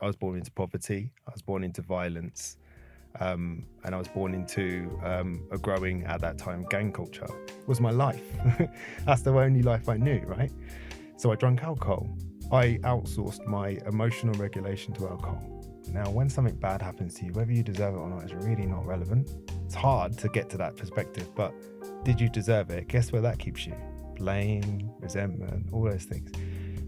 I was born into poverty, I was born into violence, and I was born into a growing, at that time, gang culture. It was my life. That's the only life I knew, right? So I drank alcohol. I outsourced my emotional regulation to alcohol. Now, when something bad happens to you, whether you deserve it or not is really not relevant. It's hard to get to that perspective, but did you deserve it? Guess where that keeps you? Blame, resentment, all those things.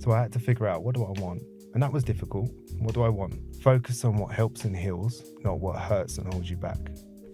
So I had to figure out, what do I want? And that was difficult. What do I want? Focus on what helps and heals, not what hurts and holds you back.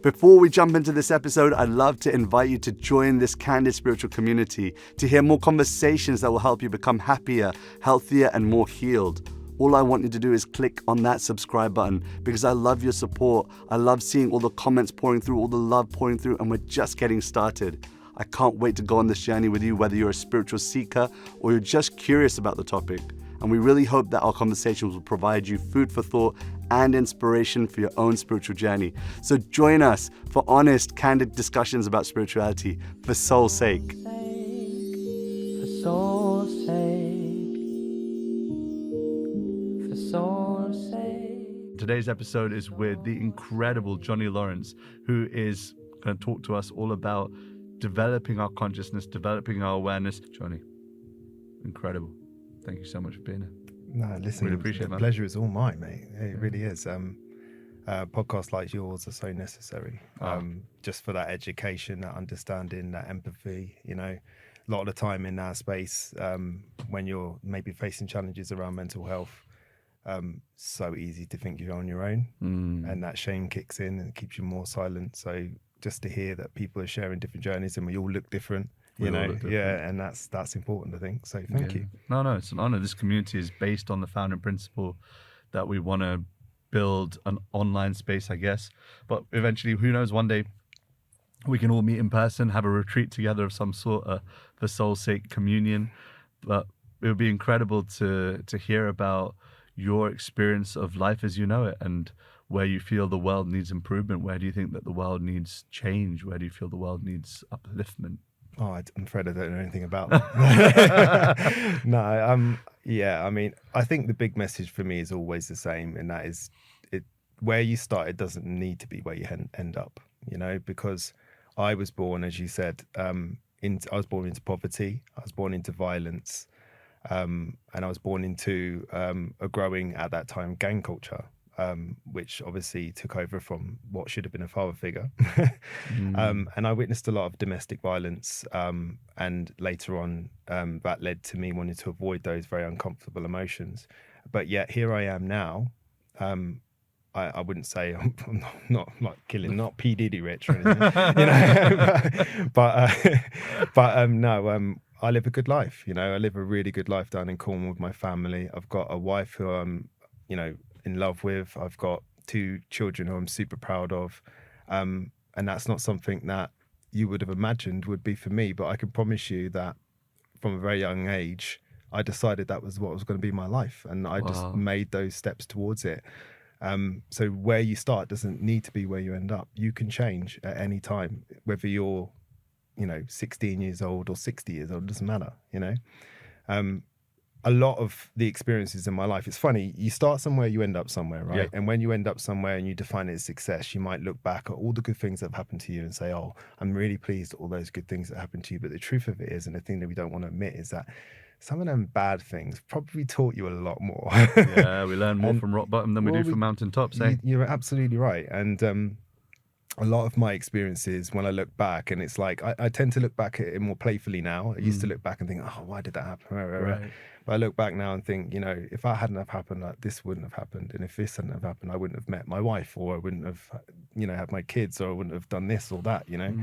Before we jump into this episode, I'd love to invite you to join this Candid spiritual community to hear more conversations that will help you become happier, healthier, and more healed. All I want you to do is click on that subscribe button because I love your support. I love seeing all the comments pouring through, all the love pouring through, and we're just getting started. I can't wait to go on this journey with you, whether you're a spiritual seeker or you're just curious about the topic. And we really hope that our conversations will provide you food for thought and inspiration for your own spiritual journey. So join us for honest, candid discussions about spirituality for soul's sake. For soul's sake. For soul's sake. Today's episode is with the incredible Johnny Lawrence, who is going to talk to us all about developing our consciousness, developing our awareness. Johnny, incredible. Thank you so much for being here. No, listen, Really appreciate it, the man. pleasure is all mine, mate. It really is. Podcasts like yours are so necessary, just for that education, that understanding, that empathy. You know, a lot of the time in our space, when you're maybe facing challenges around mental health, so easy to think you're on your own, and that shame kicks in and keeps you more silent. So just to hear that people are sharing different journeys and we all look different. You know, yeah, and that's important, I think. So thank you. No, it's an honor. This community is based on the founding principle that we want to build an online space, I guess. But eventually, who knows, one day we can all meet in person, have a retreat together of some sort, for soul's sake communion. But it would be incredible to hear about your experience of life as you know it, and where you feel the world needs improvement. Where do you think that the world needs change? Where do you feel the world needs upliftment? Oh, I'm afraid I don't know anything about that. No, yeah, I mean, I think the big message for me is always the same, and that is, where you start, it doesn't need to be where you end up, you know, because I was born, as you said, I was born into poverty, I was born into violence, and I was born into a growing, at that time, gang culture. Which obviously took over from what should have been a father figure. And I witnessed a lot of domestic violence, and later on that led to me wanting to avoid those very uncomfortable emotions. But yet here I am now. I wouldn't say I'm not like killing, not P. Diddy rich or anything, you know. No, I live a good life, you know. I live a really good life down in Cornwall with my family. I've got a wife who I'm, you know, in love with. I've got 2 children who I'm super proud of, and that's not something that you would have imagined would be for me, but I can promise you that from a very young age I decided that was what was going to be my life, and I just made those steps towards it. So where you start doesn't need to be where you end up. You can change at any time, whether you're, you know, 16 years old or 60 years old, it doesn't matter, you know. A lot of the experiences in my life, it's funny, you start somewhere, you end up somewhere, right? Yeah. And when you end up somewhere and you define it as success, you might look back at all the good things that have happened to you and say, oh, I'm really pleased at all those good things that happened to you. But the truth of it is, and the thing that we don't want to admit, is that some of them bad things probably taught you a lot more. Yeah, we learn more from rock bottom than we do from mountain tops, eh? You're absolutely right. And a lot of my experiences, when I look back, and it's like, I tend to look back at it more playfully now. I used to look back and think, oh, why did that happen? Right. But I look back now and think, you know, if that hadn't have happened, like, this wouldn't have happened. And if this hadn't have happened, I wouldn't have met my wife, or I wouldn't have, you know, had my kids, or I wouldn't have done this or that, you know.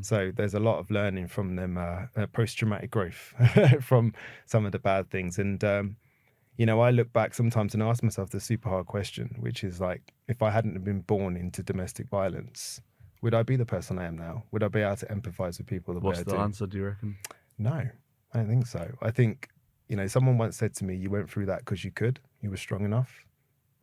So there's a lot of learning from them, post-traumatic growth from some of the bad things. And, you know, I look back sometimes and ask myself the super hard question, which is like, if I hadn't been born into domestic violence, would I be the person I am now? Would I be able to empathize with people the way I do? What's the answer, do you reckon? No, I don't think so. I think, you know, someone once said to me, you went through that because you could, you were strong enough.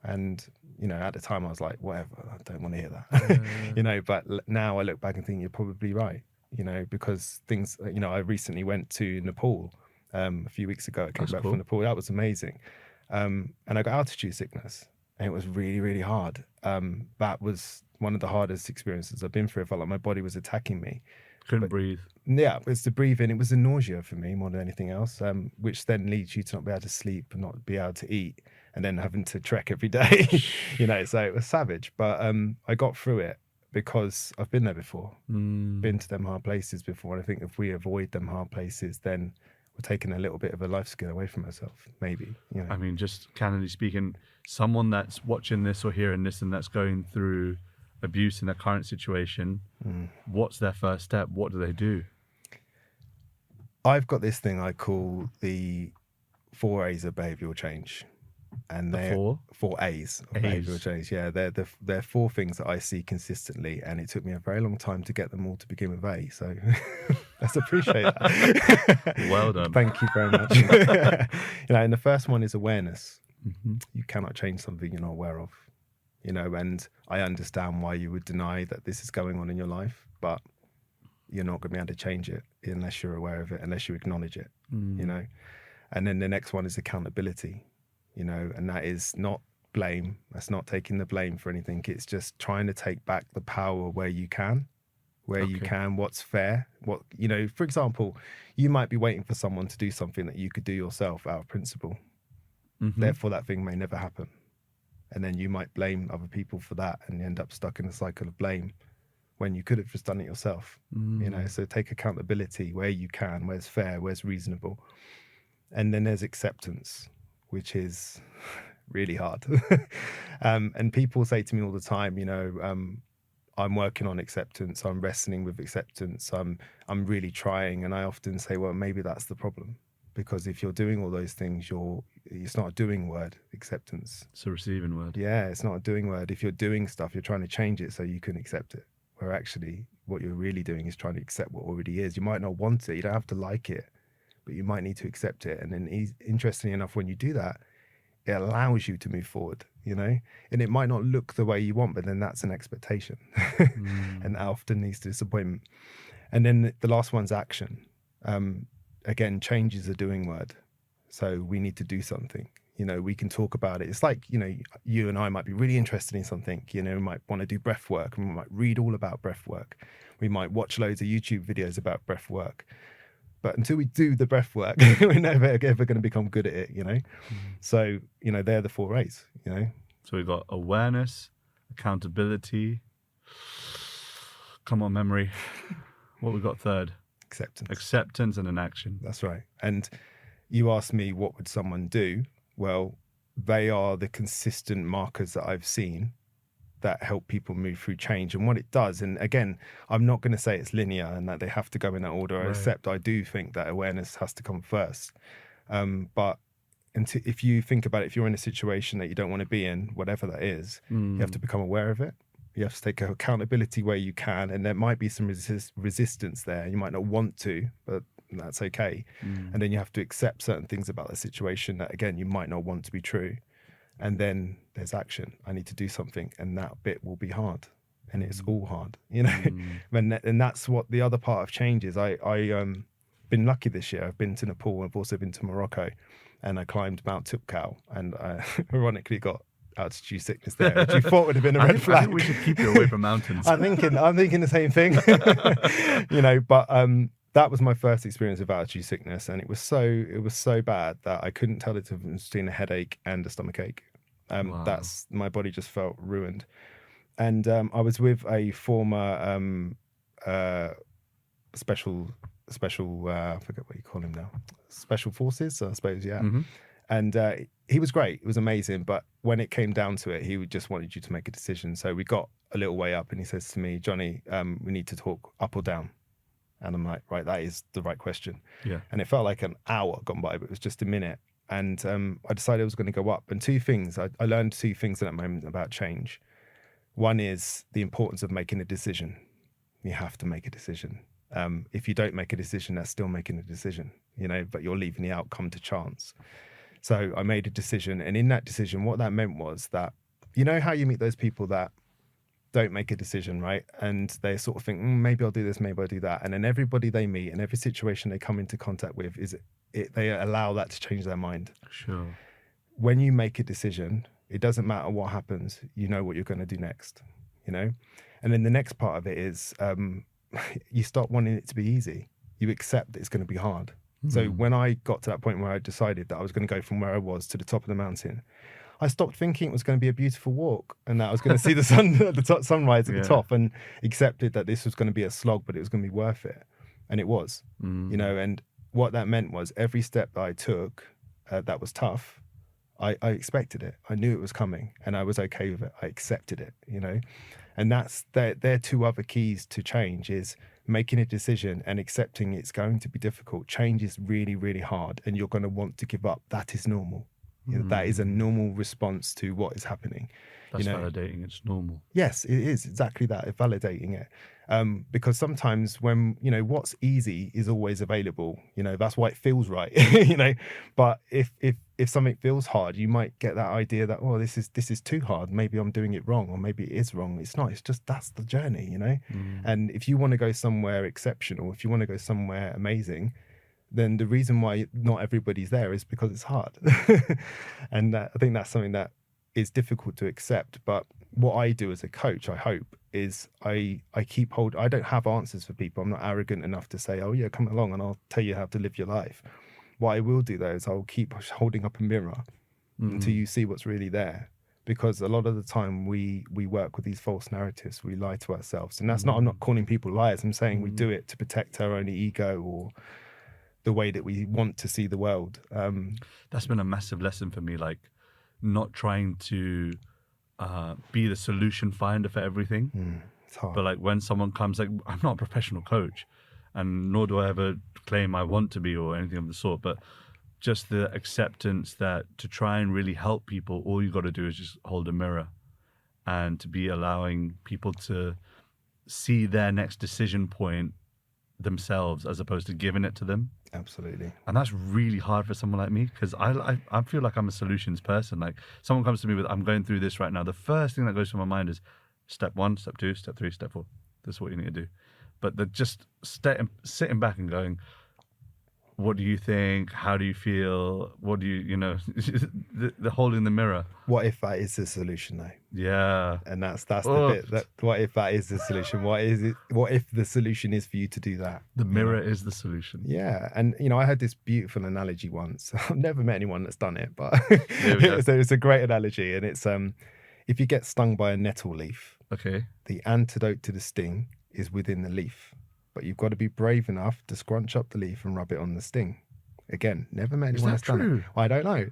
And, you know, at the time I was like, whatever, I don't want to hear that. You know, but now I look back and think you're probably right, you know, because things, you know, I recently went to Nepal a few weeks ago. I came back from Nepal. That was amazing. And I got altitude sickness. and it was really, really hard. That was one of the hardest experiences I've been through. I felt like my body was attacking me. Couldn't breathe. Yeah, it was the breathing. It was the nausea for me more than anything else, which then leads you to not be able to sleep and not be able to eat, and then having to trek every day. So it was savage. But I got through it because I've been there before, been to them hard places before. And I think if we avoid them hard places, then we're taking a little bit of a life skill away from ourselves, maybe. I mean, just candidly speaking, someone that's watching this or hearing this and that's going through abuse in their current situation, what's their first step? What do they do? I've got this thing I call the 4 A's of behavioural change. And they're 4 A's of behavioural change. Yeah, they're 4 things that I see consistently, and it took me a very long time to get them all to begin with A. So let's appreciate that. Well done. Thank you very much. And the first one is awareness. You cannot change something you're not aware of. And I understand why you would deny that this is going on in your life, but you're not going to be able to change it unless you're aware of it, unless you acknowledge it. And then the next one is accountability. And that is not blame. That's not taking the blame for anything. It's just trying to take back the power where you can, what's fair. For example, you might be waiting for someone to do something that you could do yourself out of principle. Therefore, that thing may never happen. And then you might blame other people for that and end up stuck in a cycle of blame when you could have just done it yourself. So take accountability where you can, where's fair, where's reasonable. And then there's acceptance, which is really hard. And people say to me all the time, I'm working on acceptance. I'm wrestling with acceptance. I'm really trying. And I often say, well, maybe that's the problem. Because if you're doing all those things, it's not a doing word, acceptance. It's a receiving word. Yeah, it's not a doing word. If you're doing stuff, you're trying to change it so you can accept it. Where actually what you're really doing is trying to accept what already is. You might not want it. You don't have to like it, but you might need to accept it. And then interestingly enough, when you do that, it allows you to move forward, and it might not look the way you want, but then that's an expectation. And that often leads to disappointment. And then the last one's action. Again, change is a doing word. So we need to do something. We can talk about it. It's like, you and I might be really interested in something. We might want to do breath work, and we might read all about breath work. We might watch loads of YouTube videos about breath work. But until we do the breath work, we're never ever going to become good at it, So, they're the 4 A's, So we've got awareness, accountability. Come on, memory. What we got third? Acceptance and an action. That's right. And you asked me, what would someone do? Well, they are the consistent markers that I've seen that help people move through change and what it does. And again, I'm not going to say it's linear and that they have to go in that order, right. Except I do think that awareness has to come first. But if you think about it, if you're in a situation that you don't want to be in, whatever that is, you have to become aware of it. You have to take accountability where you can, and there might be some resistance there. You might not want to, but that's okay. And then you have to accept certain things about the situation that, again, you might not want to be true. And then there's action. I need to do something, and that bit will be hard, and it's all hard, And that's what the other part of change is. I been lucky this year. I've been to Nepal. I've also been to Morocco, and I climbed Mount Tupkal, and I ironically got altitude sickness there, which you thought would have been a red flag. I think we should keep you away from mountains. I'm thinking the same thing, But that was my first experience of altitude sickness, and it was so bad that I couldn't tell the difference between a headache and a stomach ache. Wow. That's my body just felt ruined, and I was with a former special. I forget what you call him now. Special forces, I suppose. Yeah. Mm-hmm. And he was great. It was amazing. But when it came down to it, he just wanted you to make a decision. So we got a little way up and he says to me, Johnny, we need to talk up or down. And I'm like, right, that is the right question. Yeah. And it felt like an hour gone by, but it was just a minute. And I decided I was going to go up. And two things, I learned 2 things in that moment about change. One is the importance of making a decision. You have to make a decision. If you don't make a decision, that's still making a decision, but you're leaving the outcome to chance. So I made a decision. And in that decision, what that meant was that, how you meet those people that don't make a decision, right? And they sort of think, maybe I'll do this, maybe I'll do that. And then everybody they meet and every situation they come into contact with, they allow that to change their mind. Sure. When you make a decision, It doesn't matter what happens. You know what you're going to do next, you know? And then the next part of it is you stop wanting it to be easy. You accept that it's going to be hard. So when I got to that point where I decided that I was going to go from where I was to the top of the mountain, I stopped thinking it was going to be a beautiful walk and that I was going to see the sun, sunrise at the top, and accepted that this was going to be a slog, but it was going to be worth it. And it was, you know, and what that meant was every step that I took that was tough, I expected it. I knew it was coming and I was okay with it. I accepted it, you know, and they're two other keys to change is making a decision and accepting it's going to be difficult. Change is really, really hard and you're going to want to give up. That is normal. You know, that is a normal response to what is happening. That's you know? validating. It's normal. Yes, it is exactly that. Validating it. Because sometimes when, you know, what's easy is always available, you know, that's why it feels right, you know, but if something feels hard, you might get that idea that, oh, this is too hard. Maybe I'm doing it wrong, or maybe it is wrong. It's not, it's just, that's the journey, you know? And if you want to go somewhere exceptional, if you want to go somewhere amazing, then the reason why not everybody's there is because it's hard. And I think that's something that is difficult to accept. But what I do as a coach, I hope, is I keep hold. I don't have answers for people. I'm not arrogant enough to say, oh yeah, come along and I'll tell you how to live your life. What I will do though is I'll keep holding up a mirror until you see what's really there. Because a lot of the time we work with these false narratives, we lie to ourselves. And that's not, I'm not calling people liars. I'm saying we do it to protect our own ego or the way that we want to see the world. That's been a massive lesson for me, like not trying to be the solution finder for everything. It's hard. But like when someone comes, like I'm not a professional coach and nor do I ever claim I want to be or anything of the sort, but just the acceptance that to try and really help people, all you got to do is just hold a mirror and to be allowing people to see their next decision point themselves as opposed to giving it to them. Absolutely. And that's really hard for someone like me because I feel like I'm a solutions person. Like someone comes to me with, I'm going through this right now. The first thing that goes through my mind is step 1, step 2, step 3, step 4. This is what you need to do. But they're just sitting back and going, what do you think? How do you feel? What do you know, the holding the mirror. What if that is the solution though? Yeah. And that's the bit that, what if that is the solution? What if the solution is for you to do that? The mirror is the solution. Yeah. And, you know, I had this beautiful analogy once. I've never met anyone that's done it, but it's a great analogy. And it's, if you get stung by a nettle leaf, okay, the antidote to the sting is within the leaf. But you've got to be brave enough to scrunch up the leaf and rub it on the sting. Again, never met anyone that's done it. I don't know.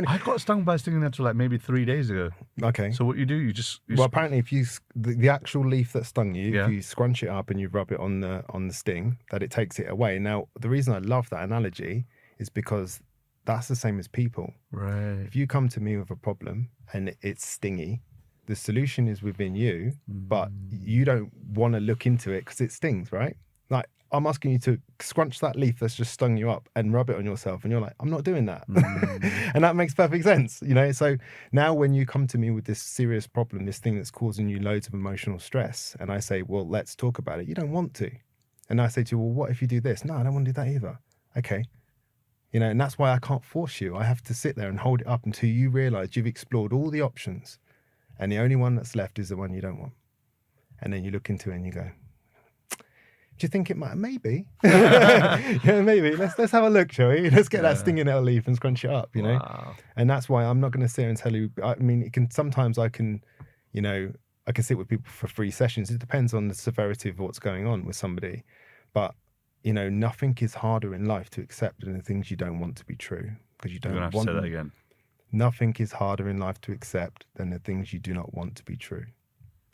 I got stung by a stinging nettle like maybe 3 days ago. Okay. So what you do, you well, apparently, if you the actual leaf that stung you, Yeah. if you scrunch it up and you rub it on the sting, that it takes it away. Now, the reason I love that analogy is because that's the same as people. Right. If you come to me with a problem and it's stingy, the solution is within you, but you don't want to look into it because it stings, right? Like, I'm asking you to scrunch that leaf that's just stung you up and rub it on yourself. And you're like, I'm not doing that. And that makes perfect sense, you know? So now when you come to me with this serious problem, this thing that's causing you loads of emotional stress, and I say, well, let's talk about it. You don't want to. And I say to you, well, what if you do this? No, I don't want to do that either. Okay. You know, and that's why I can't force you. I have to sit there and hold it up until you realize you've explored all the options. And the only one that's left is the one you don't want. And then you look into it and you go, do you think it might? Maybe. Yeah, maybe. Let's have a look, shall we? Let's get that stinging little leaf and scrunch it up, you know? Wow. And that's why I'm not going to sit and tell you. I mean, sometimes I can sit with people for 3 sessions. It depends on the severity of what's going on with somebody. But, you know, nothing is harder in life to accept than the things you don't want to be true. Because you don't You're going to want have to say them. that again. Nothing is harder in life to accept than the things you do not want to be true.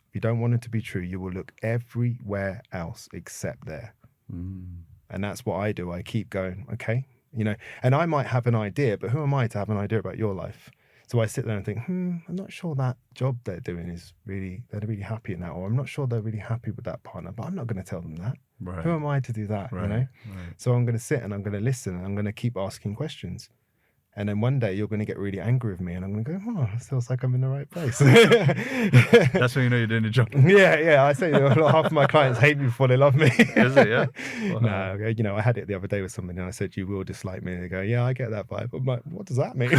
If you don't want it to be true, you will look everywhere else except there. And that's what I do. I keep going, okay? You know, and I might have an idea, but who am I to have an idea about your life? So I sit there and think, I'm not sure that job they're doing is they're really happy in that, or I'm not sure they're really happy with that partner, but I'm not going to tell them that. Right. Who am I to do that, Right. you know? Right. So I'm going to sit and I'm going to listen and I'm going to keep asking questions. And then one day you're going to get really angry with me, and I'm going to go, oh, it feels like I'm in the right place. That's when you know you're doing your job. Yeah. I say half of my clients hate me before they love me. Is it? Yeah. Wow. No, you know, I had it the other day with somebody, and I said, you will dislike me. And they go, yeah, I get that vibe. I'm like, what does that mean?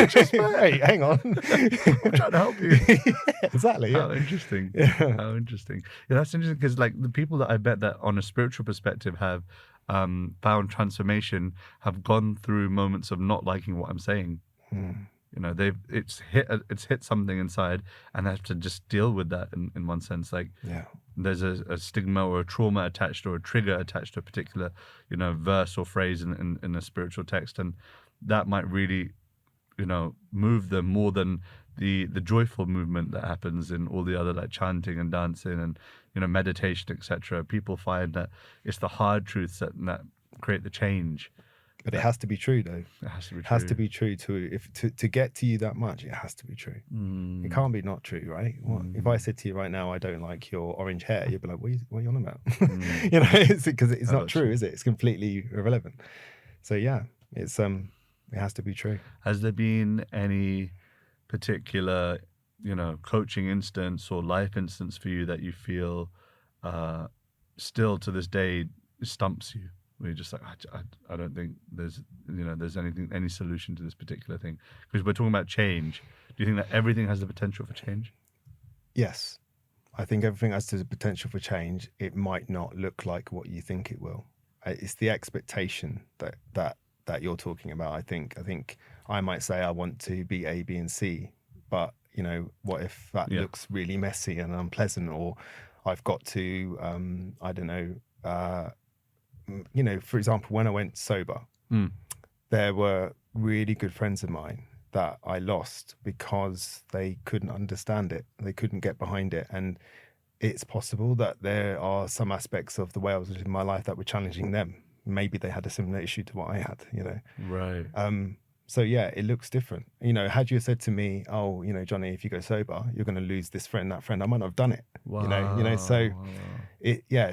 Just wait, hang on. I'm trying to help you. Yeah, exactly. Yeah. How interesting. Yeah. How interesting. Yeah, that's interesting because like the people that I bet that on a spiritual perspective have found transformation have gone through moments of not liking what I'm saying. You know, it's hit something inside, and they have to just deal with that in one sense. Like, Yeah. there's a stigma or a trauma attached or a trigger attached to a particular, you know, verse or phrase in a spiritual text, and that might really, you know, move them more than the joyful movement that happens in all the other like chanting and dancing and, you know, meditation, etc. People find that it's the hard truths that create the change. But it has to be true, though. It has to be It true. has to be true to get to you that much. It has to be true. It can't be not true, right? Well, if I said to you right now, I don't like your orange hair, you'd be like, what are you on about? You know, because it's not true, is it? It's completely irrelevant. So yeah, it has to be true. Has there been any particular, you know, coaching instance or life instance for you that you feel still to this day stumps you? Where you're just like, I don't think there's any solution to this particular thing. Because we're talking about change. Do you think that everything has the potential for change? Yes. I think everything has the potential for change. It might not look like what you think it will. It's the expectation that you're talking about. I think I might say I want to be A, B, and C, but you know, what if that looks really messy and unpleasant, or I've got to I don't know, you know, for example, when I went sober, there were really good friends of mine that I lost because they couldn't understand it. They couldn't get behind it. And it's possible that there are some aspects of the way I was living my life that were challenging them. Maybe they had a similar issue to what I had, you know. Right. So yeah, it looks different. You know, had you said to me, oh, you know, Johnny, if you go sober, you're going to lose this friend, that friend, I might not have done it. Wow. You know, so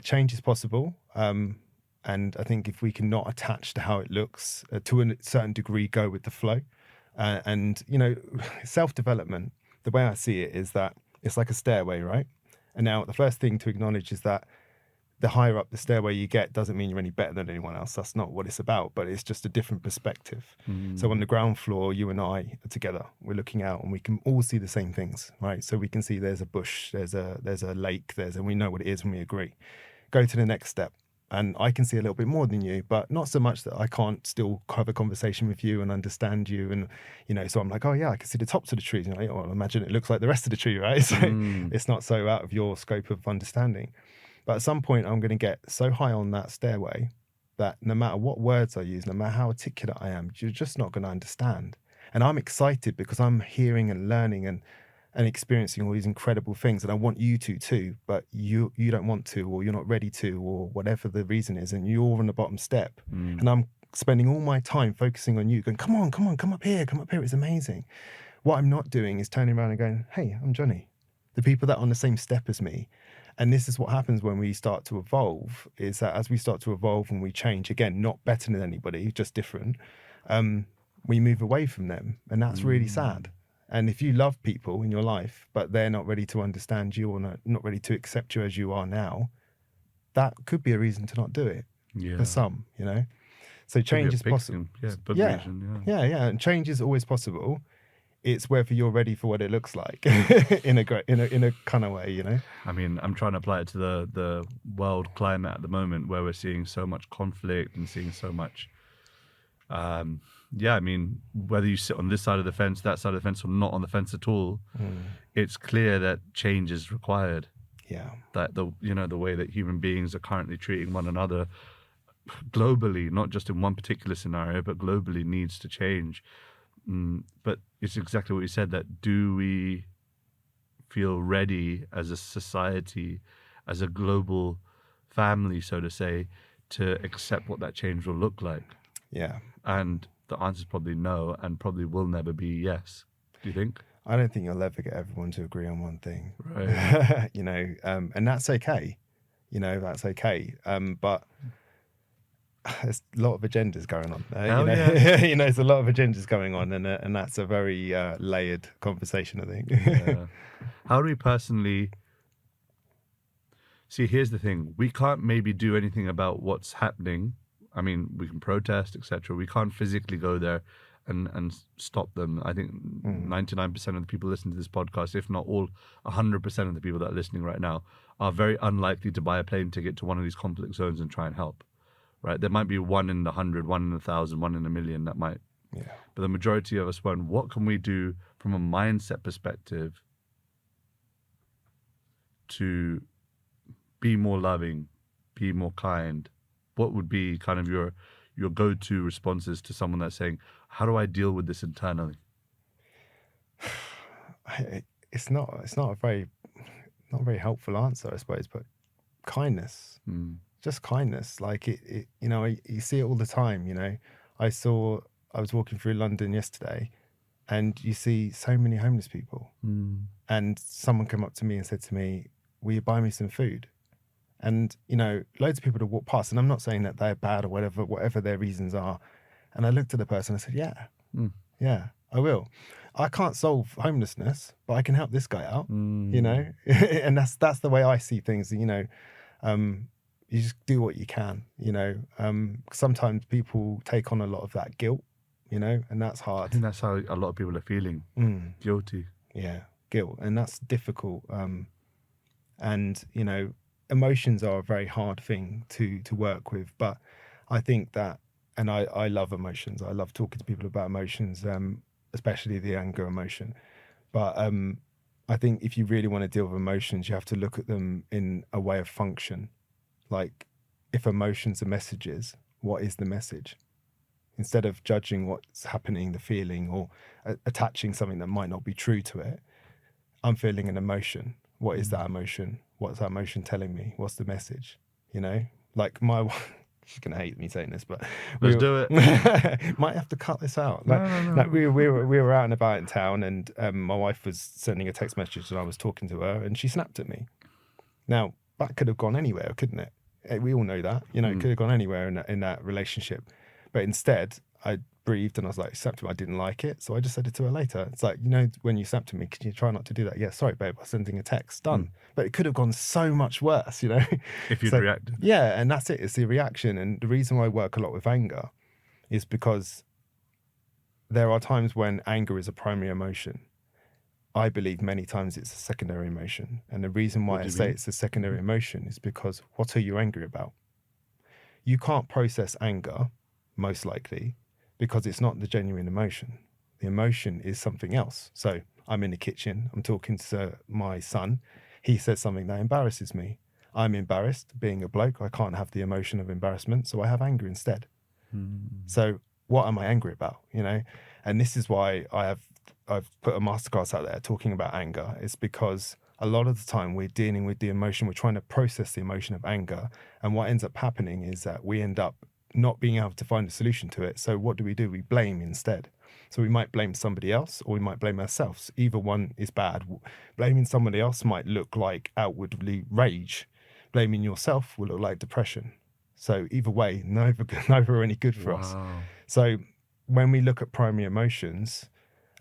change is possible. And I think if we can not attach to how it looks, to a certain degree, go with the flow. And, you know, self-development, the way I see it is that it's like a stairway, right? And now the first thing to acknowledge is that the higher up the stairway you get doesn't mean you're any better than anyone else. That's not what it's about, but it's just a different perspective. So on the ground floor, you and I are together. We're looking out and we can all see the same things, right? So we can see there's a bush, there's a lake, and we know what it is when we agree. Go to the next step. And I can see a little bit more than you, but not so much that I can't still have a conversation with you and understand you. And, you know, so I'm like, oh yeah, I can see the tops of the trees. And well, imagine it looks like the rest of the tree, right? So it's not so out of your scope of understanding. But at some point, I'm going to get so high on that stairway that no matter what words I use, no matter how articulate I am, you're just not going to understand. And I'm excited because I'm hearing and learning and experiencing all these incredible things, and I want you to too, but you don't want to, or you're not ready to, or whatever the reason is, and you're on the bottom step. And I'm spending all my time focusing on you, going, come on, come up here, it's amazing. What I'm not doing is turning around and going, hey, I'm Johnny. The people that are on the same step as me. And this is what happens when we start to evolve, is that as we start to evolve and we change, again, not better than anybody, just different, we move away from them, and that's really sad. And if you love people in your life, but they're not ready to understand you or not ready to accept you as you are now, that could be a reason to not do it for some, you know. So change is possible. Yeah. And change is always possible. It's whether you're ready for what it looks like in a kind of way, you know. I mean, I'm trying to apply it to the world climate at the moment, where we're seeing so much conflict and seeing so much. I mean, whether you sit on this side of the fence, that side of the fence, or not on the fence at all, it's clear that change is required. Yeah. That the way that human beings are currently treating one another globally, not just in one particular scenario, but globally, needs to change. But it's exactly what you said, that do we feel ready as a society, as a global family, so to say, to accept what that change will look like? Yeah. And the answer is probably no, and probably will never be yes. Do you think? I don't think you'll ever get everyone to agree on one thing. Right. You know, and that's okay. You know, that's okay. But there's a lot of agendas going on. Hell There's a lot of agendas going on, and that's a very layered conversation, I think. Yeah. How do we personally see? Here's the thing: we can't maybe do anything about what's happening. I mean, we can protest, etc. We can't physically go there and stop them. I think 99% of the people listening to this podcast, if not all 100% of the people that are listening right now, are very unlikely to buy a plane ticket to one of these conflict zones and try and help. Right? There might be 1 in 100, 1 in 1,000, 1 in a million that might. Yeah. But the majority of us won't. What can we do from a mindset perspective to be more loving, be more kind? What would be kind of your go-to responses to someone that's saying, how do I deal with this internally? It's not a very helpful answer, I suppose, but kindness. Just kindness. Like it you see it all the time. I was walking through London yesterday, and you see so many homeless people, and someone came up to me and said to me, will you buy me some food? And loads of people have walked past, and I'm not saying that they're bad or whatever their reasons are. And I looked at the person and I said, yeah, I will. I can't solve homelessness, but I can help this guy out, and that's the way I see things. You just do what you can. Sometimes people take on a lot of that guilt, and that's I hard. think that's how a lot of people are feeling, guilty. Yeah, guilt, and that's difficult. And emotions are a very hard thing to work with, but I think that, and I love emotions. I love talking to people about emotions, especially the anger emotion. But I think if you really want to deal with emotions, you have to look at them in a way of function. Like, if emotions are messages, what is the message? Instead of judging what's happening, the feeling, or attaching something that might not be true to it, I'm feeling an emotion. What is that emotion? What's that emotion telling me? What's the message? Like my she's gonna hate me saying this, but Let's do it. Might have to cut this out. No. Like we were out and about in town, and my wife was sending a text message, and I was talking to her, and she snapped at me. Now that could have gone anywhere, couldn't it? We all know that. It could have gone anywhere in that relationship, but instead I breathed and I was like, snapped at me. I didn't like it, so I just said it to her later. It's like, when you snapped at me, can you try not to do that? Yeah, sorry, babe, I was sending a text. Done. But it could have gone so much worse, If you'd reacted. Yeah, and that's it. It's the reaction. And the reason why I work a lot with anger is because there are times when anger is a primary emotion. I believe many times it's a secondary emotion. And the reason why I say it's a secondary emotion is because what are you angry about? You can't process anger, most likely, because it's not the genuine emotion. The emotion is something else. So I'm in the kitchen, I'm talking to my son. He says something that embarrasses me. I'm embarrassed, being a bloke. I can't have the emotion of embarrassment, so I have anger instead. So what am I angry about? And this is why I've put a masterclass out there talking about anger. It's because a lot of the time we're dealing with the emotion, we're trying to process the emotion of anger. And what ends up happening is that we end up not being able to find a solution to it. So what do? We blame instead. So we might blame somebody else, or we might blame ourselves. Either one is bad. Blaming somebody else might look like outwardly rage. Blaming yourself will look like depression. So either way, neither are any good for us. So when we look at primary emotions,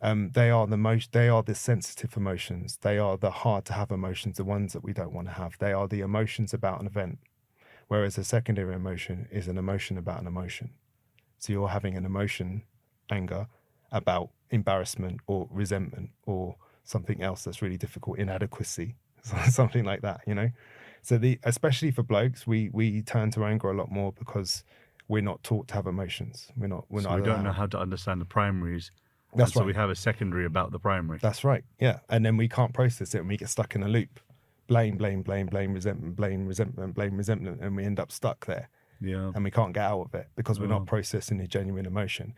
they are the sensitive emotions. They are the hard to have emotions, the ones that we don't want to have. They are the emotions about an event. Whereas a secondary emotion is an emotion about an emotion. So you're having an emotion, anger, about embarrassment or resentment or something else that's really difficult, inadequacy, something like that, So especially for blokes, we turn to anger a lot more because we're not taught to have emotions. We don't know how to understand the primaries. That's right. So we have a secondary about the primary. That's right, yeah. And then we can't process it and we get stuck in a loop. Blame, resentment, blame, resentment, and we end up stuck there. Yeah. And we can't get out of it because we're not processing the genuine emotion.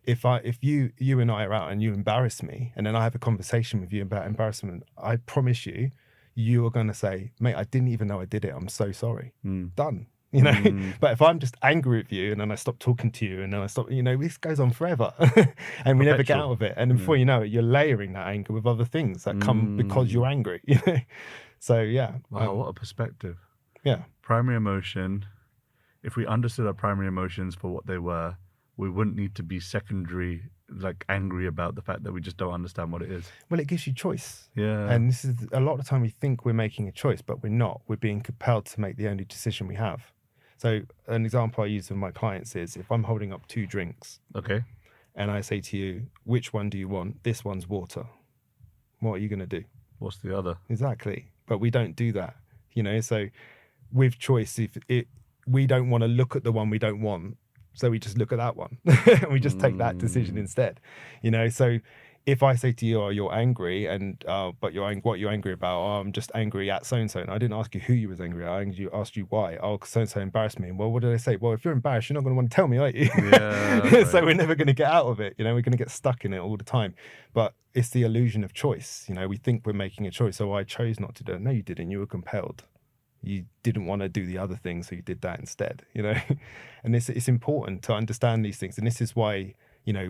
If you and I are out and you embarrass me, and then I have a conversation with you about embarrassment, I promise you are going to say, mate, I didn't even know I did it. I'm so sorry. Done. But if I'm just angry with you and then I stop talking to you and then I stop, this goes on forever and we never get out of it. And before you know it, you're layering that anger with other things that come because you're angry. So yeah. Wow, what a perspective. Yeah. Primary emotion if we understood our primary emotions for what they were, we wouldn't need to be secondary, like angry about the fact that we just don't understand what it is. Well, it gives you choice. Yeah. And this is a lot of the time we think we're making a choice, but we're not. We're being compelled to make the only decision we have. So an example I use with my clients is if I'm holding up 2 drinks Okay. and I say to you, which one do you want? This one's water. What are you going to do? What's the other? Exactly. But we don't do that, so with choice, we don't want to look at the one we don't want, so we just look at that one. We just take that decision instead, so if I say to you, oh, you're angry, and but what you're angry about, oh, I'm just angry at so-and-so, and I didn't ask you who you was angry at, I asked you why. Oh, so-and-so embarrassed me. Well, what did I say? Well, if you're embarrassed, you're not going to want to tell me, are you? Yeah, right. So we're never going to get out of it, we're going to get stuck in it all the time. But it's the illusion of choice, we think we're making a choice. So I chose not to do it. No, you didn't. You were compelled. You didn't want to do the other thing, so you did that instead, And it's important to understand these things. And this is why,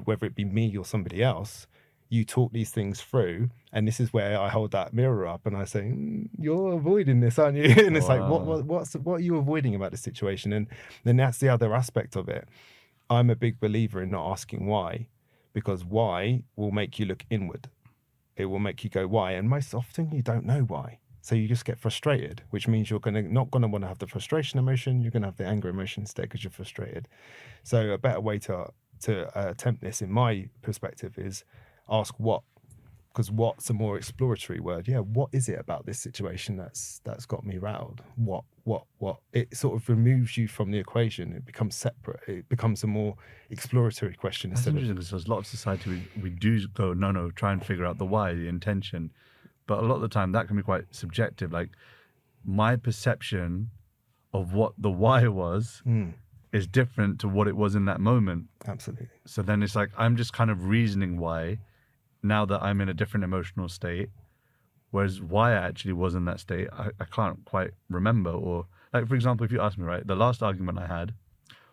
whether it be me or somebody else, you talk these things through. And this is where I hold that mirror up and I say, you're avoiding this, aren't you? And it's like, what are you avoiding about the situation? And then that's the other aspect of it. I'm a big believer in not asking why, because why will make you look inward. It will make you go, why? And most often you don't know why. So you just get frustrated, which means you're not going to want to have the frustration emotion. You're going to have the anger emotion instead because you're frustrated. So a better way to attempt this, in my perspective, is ask what, because what's a more exploratory word. Yeah, what is it about this situation that's got me rattled? What? It sort of removes you from the equation. It becomes separate. It becomes a more exploratory question. That's interesting, because there's a lot of society we do go, no, try and figure out the why, the intention. But a lot of the time that can be quite subjective. Like my perception of what the why was is different to what it was in that moment. Absolutely. So then it's like, I'm just kind of reasoning why now that I'm in a different emotional state, whereas why I actually was in that state, I can't quite remember. Or like, for example, if you ask me, right, the last argument I had,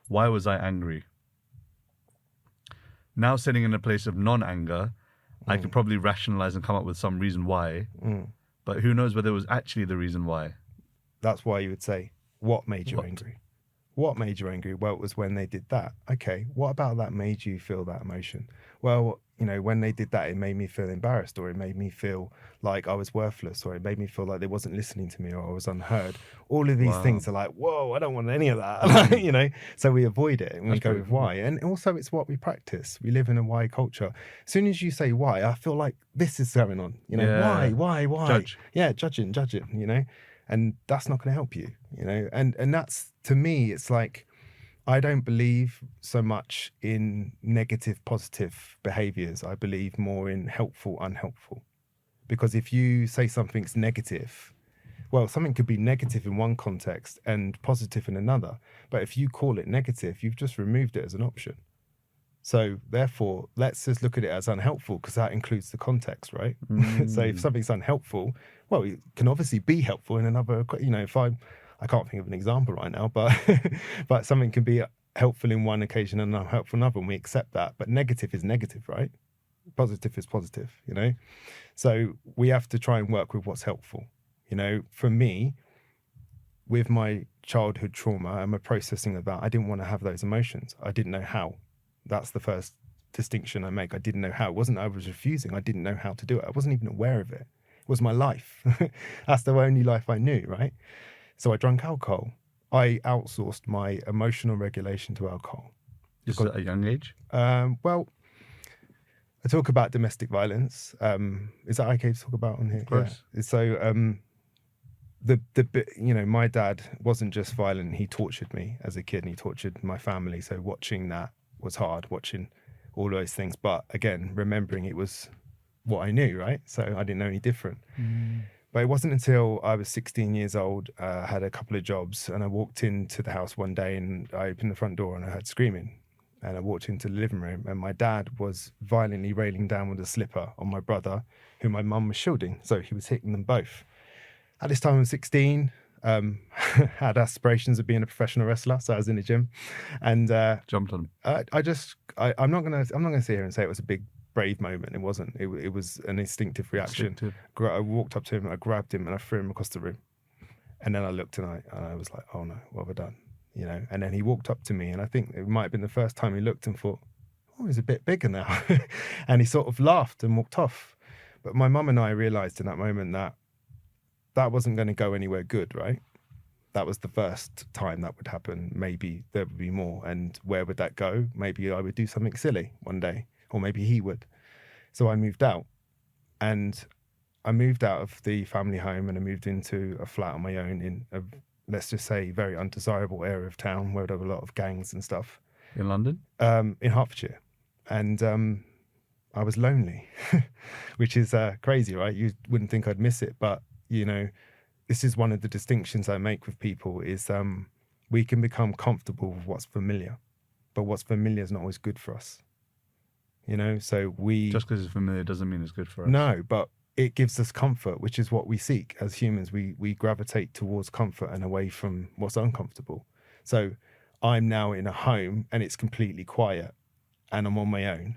why was I angry? Now sitting in a place of non-anger, I could probably rationalize and come up with some reason why, but who knows whether it was actually the reason why. That's why you would say, what made you angry? What made you angry? Well, it was when they did that. Okay, what about that made you feel that emotion? Well, when they did that, it made me feel embarrassed, or it made me feel like I was worthless, or it made me feel like they wasn't listening to me, or I was unheard. All of these things are like, whoa, I don't want any of that, So we avoid it and we go with why. And also it's what we practice. We live in a why culture. As soon as you say why, I feel like this is going on, why? Judge. Yeah, judging, and that's not going to help you, and that's, to me, it's like, I don't believe so much in negative, positive behaviors. I believe more in helpful, unhelpful. Because if you say something's negative, well, something could be negative in one context and positive in another. But if you call it negative, you've just removed it as an option. So therefore, let's just look at it as unhelpful, because that includes the context, right? So if something's unhelpful, well, it can obviously be helpful in another, if I can't think of an example right now, but but something can be helpful in one occasion and unhelpful in another, and we accept that. But negative is negative, right? Positive is positive, So we have to try and work with what's helpful. For me, with my childhood trauma and my processing of that, I didn't want to have those emotions. I didn't know how. That's the first distinction I make. I didn't know how. It wasn't I was refusing. I didn't know how to do it. I wasn't even aware of it. It was my life. That's the only life I knew, right? So I drank alcohol. I outsourced my emotional regulation to alcohol. Just at a young age? Well, I talk about domestic violence. Is that okay to talk about on here? Of course. Yeah. So my dad wasn't just violent. He tortured me as a kid, and he tortured my family. So watching that was hard, watching all those things. But again, remembering it was what I knew, right? So I didn't know any different. But it wasn't until I was 16 years old, had a couple of jobs, and I walked into the house one day and I opened the front door and I heard screaming. And I walked into the living room and my dad was violently railing down with a slipper on my brother, who my mum was shielding. So he was hitting them both. At this time I was 16, had aspirations of being a professional wrestler. So I was in the gym and Jumped on him. I'm not gonna sit here and say it was a big brave moment. It wasn't. It was an instinctive reaction. I walked up to him, I grabbed him and I threw him across the room. And then I looked and I was like, oh no, what have I done? you know. And then he walked up to me, and I think it might have been the first time he looked and thought, oh, he's a bit bigger now. And he sort of laughed and walked off. But my mum and I realized in that moment that that wasn't going to go anywhere good, right? That was the first time that would happen. Maybe there would be more. And where would that go? Maybe I would do something silly one day, or maybe he would. So I moved out. And I moved out of the family home and I moved into a flat on my own in a, let's just say, very undesirable area of town where there were a lot of gangs and stuff. In London? In Hertfordshire. And I was lonely, which is crazy, right? You wouldn't think I'd miss it. But, you know, this is one of the distinctions I make with people is we can become comfortable with what's familiar, but what's familiar is not always good for us. You know, so just because it's familiar doesn't mean it's good for us. No, but it gives us comfort, which is what we seek as humans. We gravitate towards comfort and away from what's uncomfortable. So I'm now in a home and it's completely quiet and I'm on my own.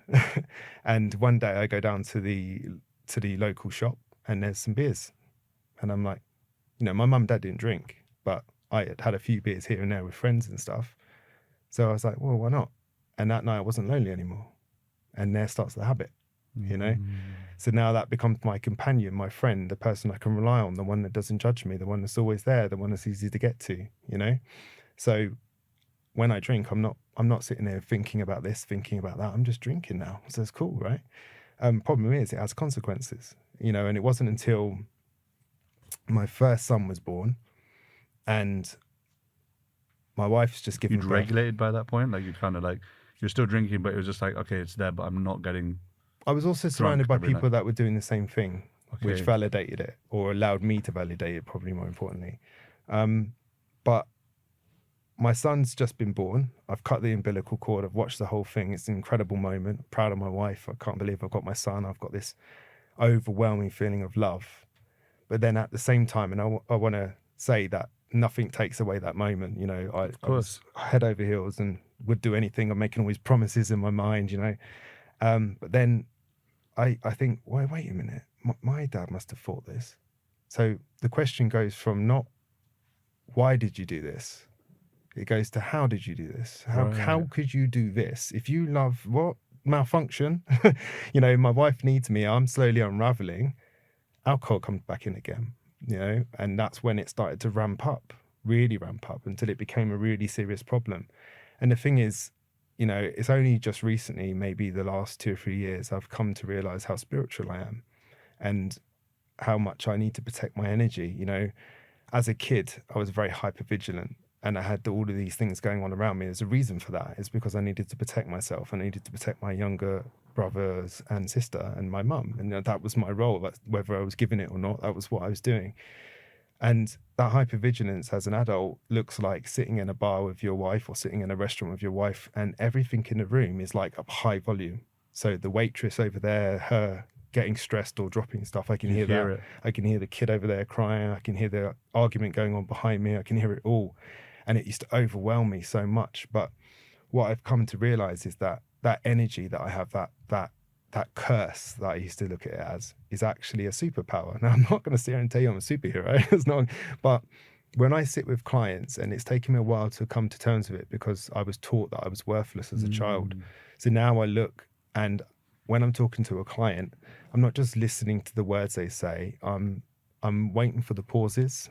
And one day I go down to the local shop and there's some beers. And I'm like, you know, my mum and dad didn't drink, but I had a few beers here and there with friends and stuff. So I was like, well, why not? And that night I wasn't lonely anymore. And there starts the habit, you know? So now that becomes my companion, my friend, the person I can rely on, the one that doesn't judge me, the one that's always there, the one that's easy to get to, you know? So when I drink, I'm not sitting there thinking about this, thinking about that. I'm just drinking now. So it's cool, right? Problem is it has consequences, you know? And it wasn't until my first son was born and my wife's just given You'd birth. regulated by that point? Like you kind of like, you're still drinking, but it was just like, okay, it's there, but I'm not getting... I was also surrounded by every people night. that were doing the same thing, which Okay. validated it or allowed me to validate it, probably more importantly. But my son's just been born. I've cut the umbilical cord. I've watched the whole thing. It's an incredible moment. I'm proud of my wife. I can't believe I've got my son. I've got this overwhelming feeling of love. But then at the same time, and I want to say that nothing takes away that moment. You know, I was head over heels and would do anything. I'm making all these promises in my mind, you know. But then I think, wait a minute. My dad must have thought this. So the question goes from not why did you do this? It goes to how did you do this? How could you do this? If you love what? Malfunction. You know, my wife needs me. I'm slowly unraveling. Alcohol comes back in again, you know, and that's when it started to really ramp up until it became a really serious problem. And the thing is, you know, it's only just recently, maybe the last 2 or 3 years, I've come to realize how spiritual I am and how much I need to protect my energy. You know, as a kid, I was very hypervigilant and I had all of these things going on around me. There's a reason for that. It's because I needed to protect myself. I needed to protect my younger brothers and sister and my mum. And that was my role. That's, whether I was given it or not, that was what I was doing. And that hypervigilance as an adult looks like sitting in a bar with your wife or sitting in a restaurant with your wife and everything in the room is like a high volume. So the waitress over there, her getting stressed or dropping stuff, I can hear that. it. I can hear the kid over there crying. I can hear the argument going on behind me. I can hear it all. And it used to overwhelm me so much. But what I've come to realize is that that energy that I have, that curse that I used to look at it as, is actually a superpower. Now, I'm not going to sit here and tell you I'm a superhero. It's not. But when I sit with clients, and it's taken me a while to come to terms with it because I was taught that I was worthless as a child. So now I look, and when I'm talking to a client, I'm not just listening to the words they say. I'm waiting for the pauses.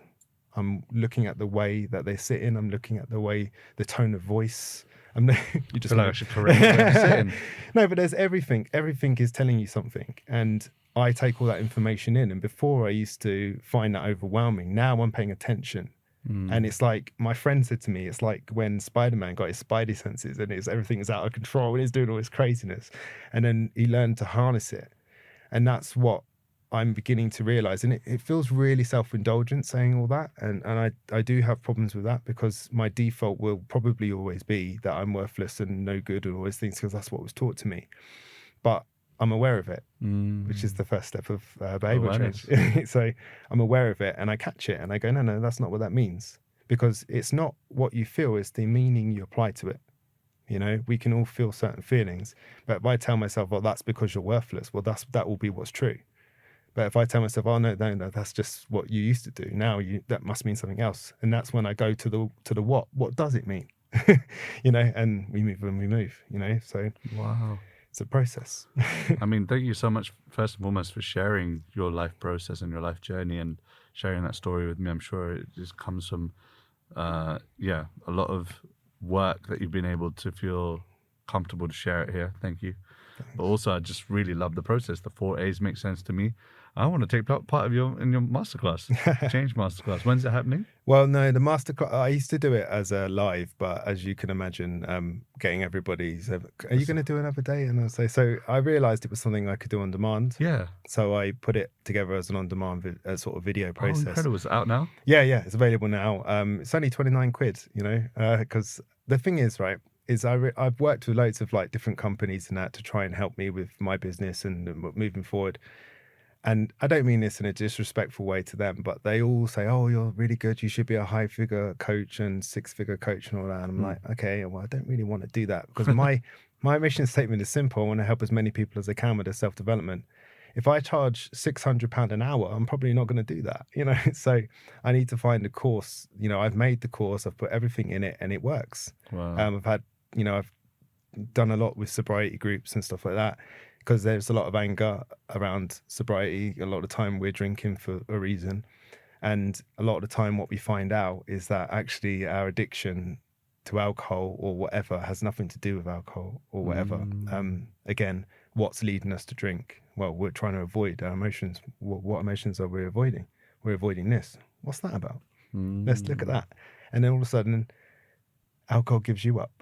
I'm looking at the way that they sit in. I'm looking at the tone of voice. You just feel like I should correct the way I'm sitting. No, but there's everything. Everything is telling you something. And I take all that information in. And before I used to find that overwhelming. Now I'm paying attention. And it's like, my friend said to me, it's like when Spider-Man got his spidey senses and everything is out of control and he's doing all this craziness. And then he learned to harness it. And that's what I'm beginning to realize. And it feels really self-indulgent saying all that. And I do have problems with that because my default will probably always be that I'm worthless and no good and all those things because that's what was taught to me. But I'm aware of it, which is the first step of behavioral change. So I'm aware of it and I catch it and I go, no, that's not what that means. Because it's not what you feel, it's the meaning you apply to it. You know, we can all feel certain feelings. But if I tell myself, well, that's because you're worthless, well, that will be what's true. But if I tell myself, oh no, that's just what you used to do. Now that must mean something else. And that's when I go to the what. What does it mean? And we move when we move, so Wow. it's a process. I mean, thank you so much, first and foremost, for sharing your life process and your life journey and sharing that story with me. I'm sure it just comes from, a lot of work that you've been able to feel comfortable to share it here. Thank you. Thanks. But also, I just really love the process. The 4 A's make sense to me. I want to take part of your masterclass, Change Masterclass. When's it happening? Well, no, the masterclass, I used to do it as a live, but as you can imagine, getting everybody's, are you going to do another day? And I'll say, so I realized it was something I could do on demand. Yeah. So I put it together as an on-demand sort of video process. Oh, incredible. It's out now? Yeah, it's available now. It's only 29 quid, because the thing is, right, is I've worked with loads of like different companies and that to try and help me with my business and moving forward. And I don't mean this in a disrespectful way to them, but they all say, oh, you're really good. You should be a 5-figure coach and 6-figure coach and all that. And I'm like, okay, well, I don't really want to do that because my mission statement is simple. I want to help as many people as I can with their self-development. If I charge £600 an hour, I'm probably not going to do that, So I need to find a course. I've made the course, I've put everything in it, and it works. Wow. I've had, I've done a lot with sobriety groups and stuff like that. Because there's a lot of anger around sobriety. A lot of the time we're drinking for a reason. And a lot of the time what we find out is that actually our addiction to alcohol or whatever has nothing to do with alcohol or whatever. Again, what's leading us to drink? Well, we're trying to avoid our emotions. What emotions are we avoiding? We're avoiding this. What's that about? Let's look at that. And then all of a sudden, alcohol gives you up.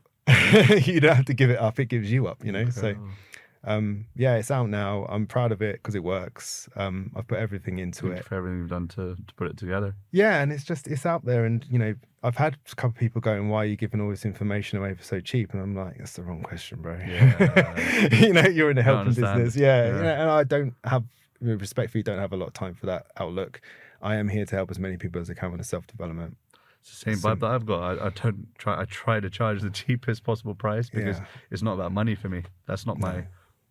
You don't have to give it up. It gives you up, Okay. So... it's out now. I'm proud of it because it works. I've put everything into Thank you for everything you've done to put it together. Yeah, and it's out there. And I've had a couple of people going, "Why are you giving all this information away for so cheap?" And I'm like, "That's the wrong question, bro." Yeah. You're in the helping business. Yeah. Yeah. And I don't have, respectfully, don't have a lot of time for that outlook. I am here to help as many people as I can with the self-development. It's the same vibe that I've got. I try to charge the cheapest possible price because it's not about money for me. That's not my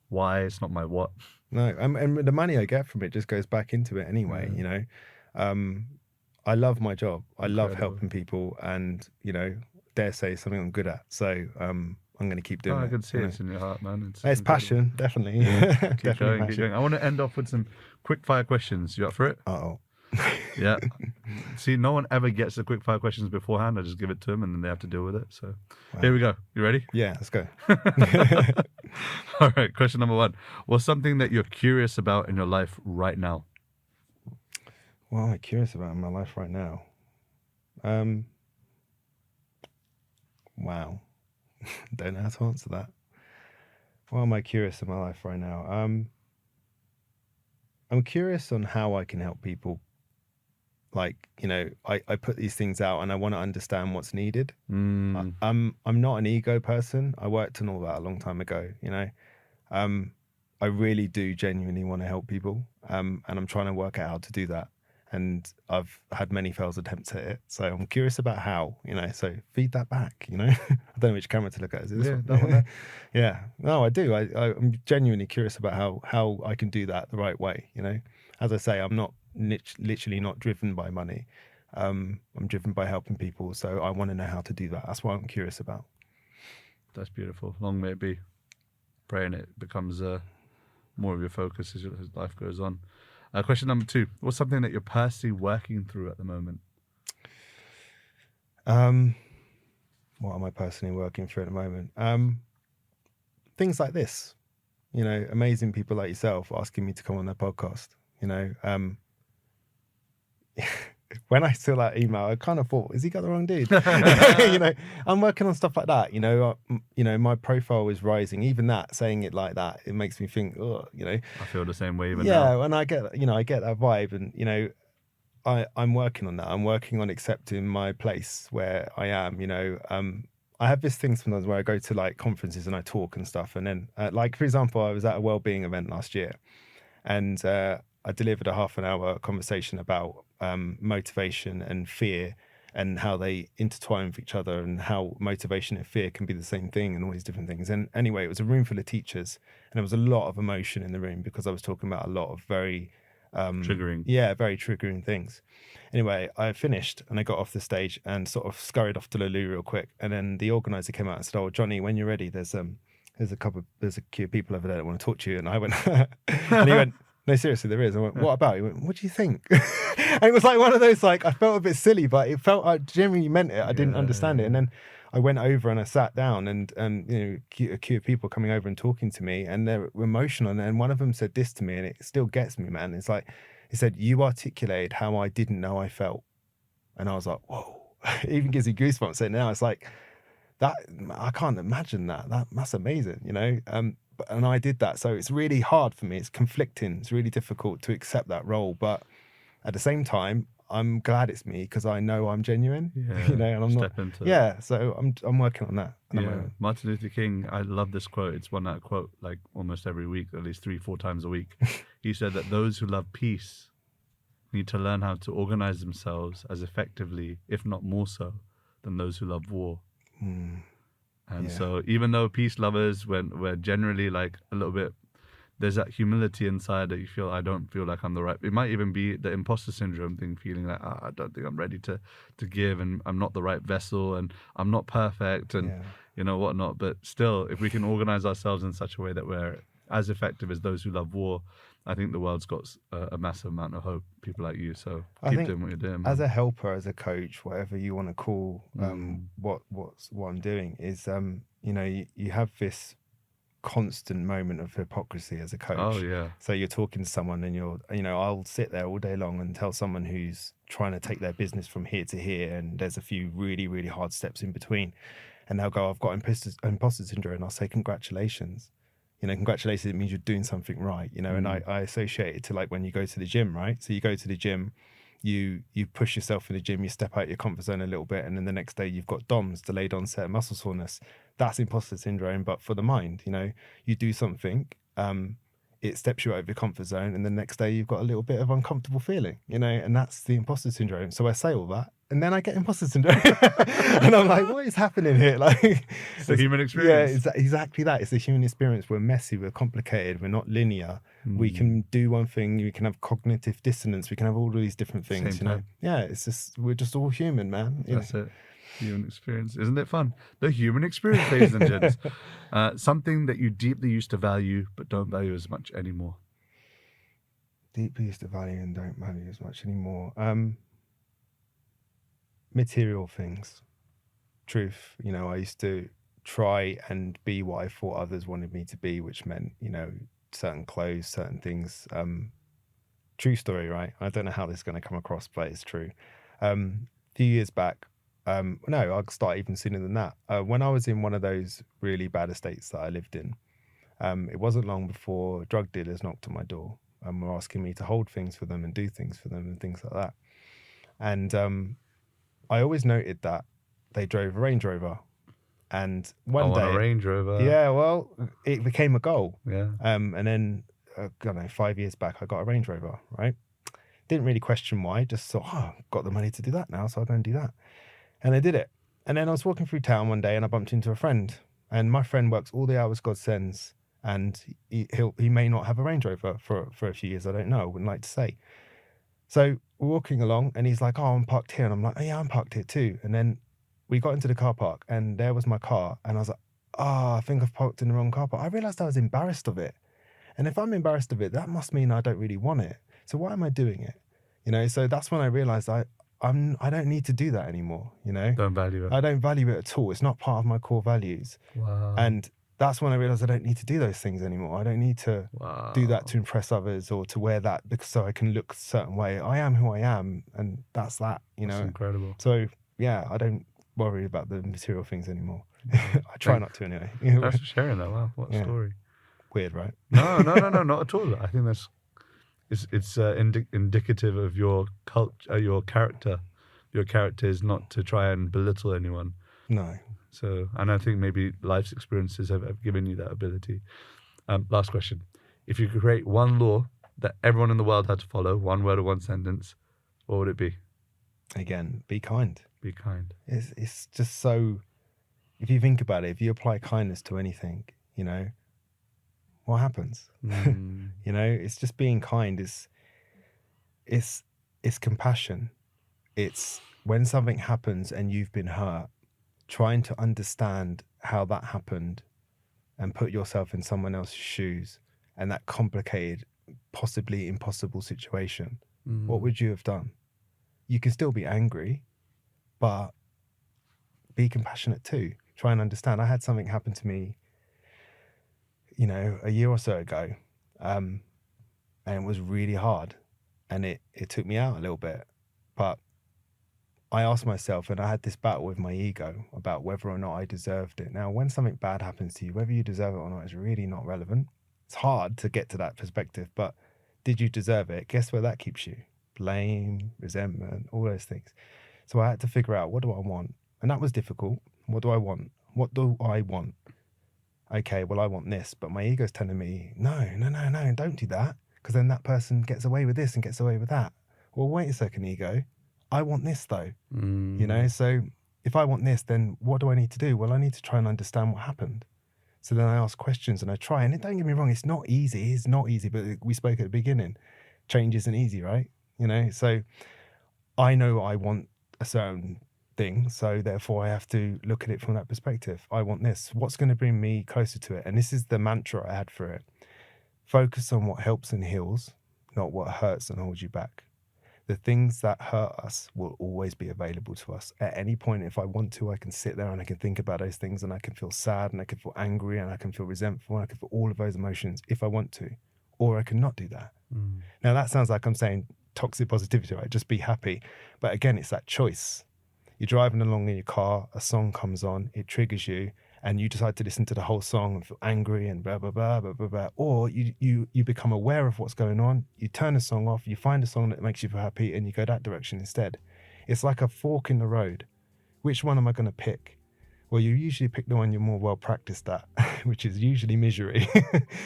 why, it's not my what. No, and the money I get from it just goes back into it anyway, I love my job. I love helping people and, dare say something I'm good at. So I'm going to keep doing it. I can see it's in your heart, man. It's passion, definitely. Keep going. I want to end off with some quick fire questions. You up for it? Uh-oh. Yeah. See, no one ever gets the quick fire questions beforehand. I just give it to them and then they have to deal with it. So Here we go. You ready? Yeah, let's go. All right. Question number 1. What's something that you're curious about in your life right now? What am I curious about in my life right now? Wow. Don't know how to answer that. What am I curious in my life right now? I'm curious on how I can help people. Like, I put these things out and I want to understand what's needed. I'm not an ego person. I worked on all that a long time ago, I really do genuinely want to help people. And I'm trying to work out how to do that. And I've had many failed attempts at it. So I'm curious about how, so feed that back, I don't know which camera to look at. Is it this one? That one there? Yeah. No, I do. I'm genuinely curious about how I can do that the right way, As I say, I'm not literally not driven by money. I'm driven by helping people. So I want to know how to do that. That's what I'm curious about. That's beautiful. Long may it be. Praying it becomes more of your focus as life goes on. Question number 2. What's something that you're personally working through at the moment? What am I personally working through at the moment? Things like this, amazing people like yourself asking me to come on their podcast. When I saw that email, I kind of thought, has he got the wrong dude? I'm working on stuff like that. My profile is rising. Even that, saying it like that, it makes me think, I feel the same way even now. Yeah, and I get that vibe, and I'm working on that. I'm working on accepting my place where I am. I have this thing sometimes where I go to like conferences and I talk and stuff, and then like for example, I was at a wellbeing event last year, and I delivered a half an hour conversation about motivation and fear and how they intertwine with each other and how motivation and fear can be the same thing and all these different things. And anyway, it was a room full of teachers and there was a lot of emotion in the room because I was talking about a lot of very Triggering. Yeah, very triggering things. Anyway, I finished and I got off the stage and sort of scurried off to the loo real quick. And then the organizer came out and said, "Oh, Johnny, when you're ready, there's a queue of people over there that want to talk to you." And I went, and he went, "No, seriously, there is." I went, "What about?" He went, "What do you think?" And it was like one of those, like, I felt a bit silly, but it felt I genuinely meant it. I didn't understand it. And then I went over and I sat down, and a queue of people coming over and talking to me, and they're emotional. And one of them said this to me, and it still gets me, man. It's like, he said, "You articulated how I didn't know I felt." And I was like, whoa, it even gives me goosebumps saying now. It's like, that, I can't imagine that. That's amazing, and I did that. So it's really hard for me. It's conflicting. It's really difficult to accept that role. But at the same time, I'm glad it's me because I know I'm genuine, and I'm not. Yeah, so I'm working on that at the moment. Martin Luther King, I love this quote. It's one that I quote like almost every week, at least 3-4 times a week. He said that those who love peace need to learn how to organize themselves as effectively, if not more so, than those who love war. And so even though peace lovers, we're generally like a little bit, there's that humility inside that you feel, I don't feel like I'm the right. It might even be the imposter syndrome thing, feeling like, I don't think I'm ready to give, and I'm not the right vessel, and I'm not perfect, and whatnot. But still, if we can organize ourselves in such a way that we're as effective as those who love war, I think the world's got a massive amount of hope. People like you, so keep doing what you're doing, man. As a helper, as a coach, whatever you want to call what I'm doing is, you have this constant moment of hypocrisy as a coach. Oh yeah. So you're talking to someone, and I'll sit there all day long and tell someone who's trying to take their business from here to here, and there's a few really, really hard steps in between, and they'll go, "I've got imposter syndrome," and I'll say, "Congratulations." Congratulations, it means you're doing something right, and I associate it to like when you go to the gym, right? So you go to the gym, you push yourself in the gym, you step out your comfort zone a little bit, and then the next day you've got DOMS, delayed onset muscle soreness. That's imposter syndrome, but for the mind. You do something, it steps you out of your comfort zone, and the next day you've got a little bit of uncomfortable feeling, and that's the imposter syndrome. So I say all that, and then I get imposter syndrome. And I'm like, what is happening here? Like, it's the human experience. Yeah, exactly that. It's the human experience. We're messy, we're complicated, we're not linear. We can do one thing, we can have cognitive dissonance, we can have all of these different things, Yeah, it's just, we're just all human, man. That's it. Human experience. Isn't it fun? The human experience, ladies and gents. Something that you deeply used to value but don't value as much anymore. Deeply used to value and don't value as much anymore. Material things. Truth. I used to try and be what I thought others wanted me to be, which meant, certain clothes, certain things. True story, right? I don't know how this is going to come across, but it's true. A few years back, no, I'll start even sooner than that. When I was in one of those really bad estates that I lived in, it wasn't long before drug dealers knocked on my door and were asking me to hold things for them and do things for them and things like that. And I always noted that they drove a Range Rover. And one day, a Range Rover. Yeah, well, it became a goal. Yeah. And then, 5 years back, I got a Range Rover, right? Didn't really question why, just thought, I've got the money to do that now, so I'll go and do that. And I did it. And then I was walking through town one day and I bumped into a friend. And my friend works all the hours God sends. And he may not have a Range Rover for a few years. I don't know. I wouldn't like to say. So we're walking along and he's like, "Oh, I'm parked here." And I'm like, "Oh, yeah, I'm parked here too." And then we got into the car park and there was my car. And I was like, I think I've parked in the wrong car park. I realized I was embarrassed of it. And if I'm embarrassed of it, that must mean I don't really want it. So why am I doing it? So that's when I realized I don't need to do that anymore, Don't value it. I don't value it at all. It's not part of my core values. Wow. And that's when I realized I don't need to do those things anymore. I don't need to do that to impress others or to wear that so I can look a certain way. I am who I am, and that's that, That's incredible. So yeah, I don't worry about the material things anymore. I try not to anyway. Thanks for sharing that. Wow, what a story. Weird, right? No, not at all. I think it's indicative of your culture, your character. Your character is not to try and belittle anyone. No. So, and I think maybe life's experiences have given you that ability. Last question. If you could create one law that everyone in the world had to follow, one word or one sentence, what would it be? Again, be kind. Be kind. It's just so, if you think about it, if you apply kindness to anything, what happens? It's just being kind is, it's compassion. It's when something happens and you've been hurt, trying to understand how that happened and put yourself in someone else's shoes and that complicated, possibly impossible situation. What would you have done? You can still be angry, but be compassionate too. Try and understand. I had something happen to me, you know, a year or so ago, and it was really hard, and it took me out a little bit. But I asked myself, and I had this battle with my ego about whether or not I deserved it. Now, when something bad happens to you, whether you deserve it or not is really not relevant. It's hard to get to that perspective, but did you deserve it? Guess where that keeps you? Blame, resentment, all those things. So I had to figure out, what do I want? And that was difficult. What do I want? What do I want? Okay, well, I want this, but my ego's telling me, no, don't do that, because then that person gets away with this and gets away with that. Well, wait a second, ego. I want this though, you know? So if I want this, then what do I need to do? Well, I need to try and understand what happened. So then I ask questions and I try, and don't get me wrong, it's not easy, but we spoke at the beginning, change isn't easy, right? You know, so I know I want a certain thing, so therefore I have to look at it from that perspective. I want this. What's going to bring me closer to it? And this is the mantra I had for it. Focus on what helps and heals, not what hurts and holds you back. The things that hurt us will always be available to us. At any point, if I want to, I can sit there and I can think about those things, and I can feel sad and I can feel angry and I can feel resentful and I can feel all of those emotions if I want to, or I can not do that. Now that sounds like I'm saying toxic positivity, right? Just be happy. But again, it's that choice. You're driving along in your car, a song comes on, it triggers you, and you decide to listen to the whole song and feel angry and blah, blah, blah, blah, blah, blah. Or you become aware of what's going on, you turn the song off, you find a song that makes you feel happy, and you go that direction instead. It's like a fork in the road. Which one am I going to pick? Well, you usually pick the one you're more well practiced at, which is usually misery,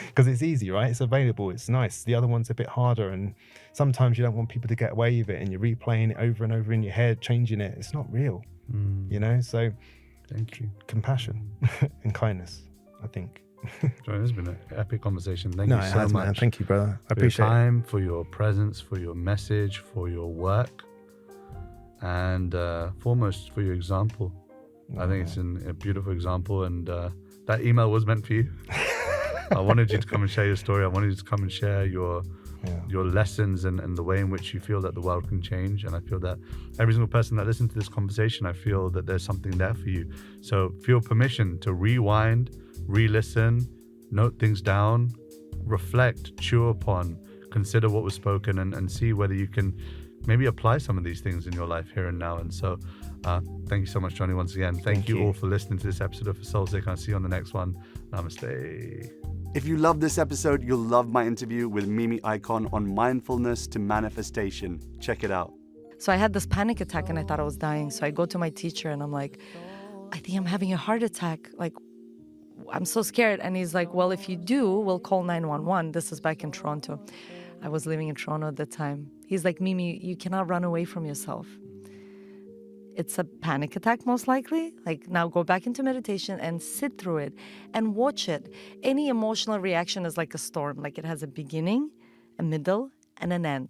because it's easy, right? It's available, it's nice. The other one's a bit harder, and sometimes you don't want people to get away with it, and you're replaying it over and over in your head, changing it. It's not real, you know? So Thank you. compassion and kindness, I think. Johnny, this has been an epic conversation. Thank you it so has, much. man. Thank you, brother. I For your appreciate it. time, for your presence, for your message, for your work, and foremost for your example. I think it's a beautiful example, and that email was meant for you. I wanted you to come and share your story. I wanted you to come and share your lessons and the way in which you feel that the world can change. And I feel that every single person that listens to this conversation, I feel that there's something there for you. So feel permission to rewind, re-listen, note things down, reflect, chew upon, consider what was spoken, and see whether you can maybe apply some of these things in your life here and now. And so thank you so much, Johnny, once again. Thank you all for listening to this episode of For Soul's Sake. I'll see you on the next one. Namaste. If you love this episode, you'll love my interview with Mimi Icon on mindfulness to manifestation. Check it out. So I had this panic attack and I thought I was dying. So I go to my teacher and I'm like, I think I'm having a heart attack. Like, I'm so scared. And he's like, well, if you do, we'll call 911. This is back in Toronto. I was living in Toronto at the time. He's like, Mimi, you cannot run away from yourself. It's a panic attack, most likely. Like, now go back into meditation and sit through it and watch it. Any emotional reaction is like a storm. Like, it has a beginning, a middle, and an end.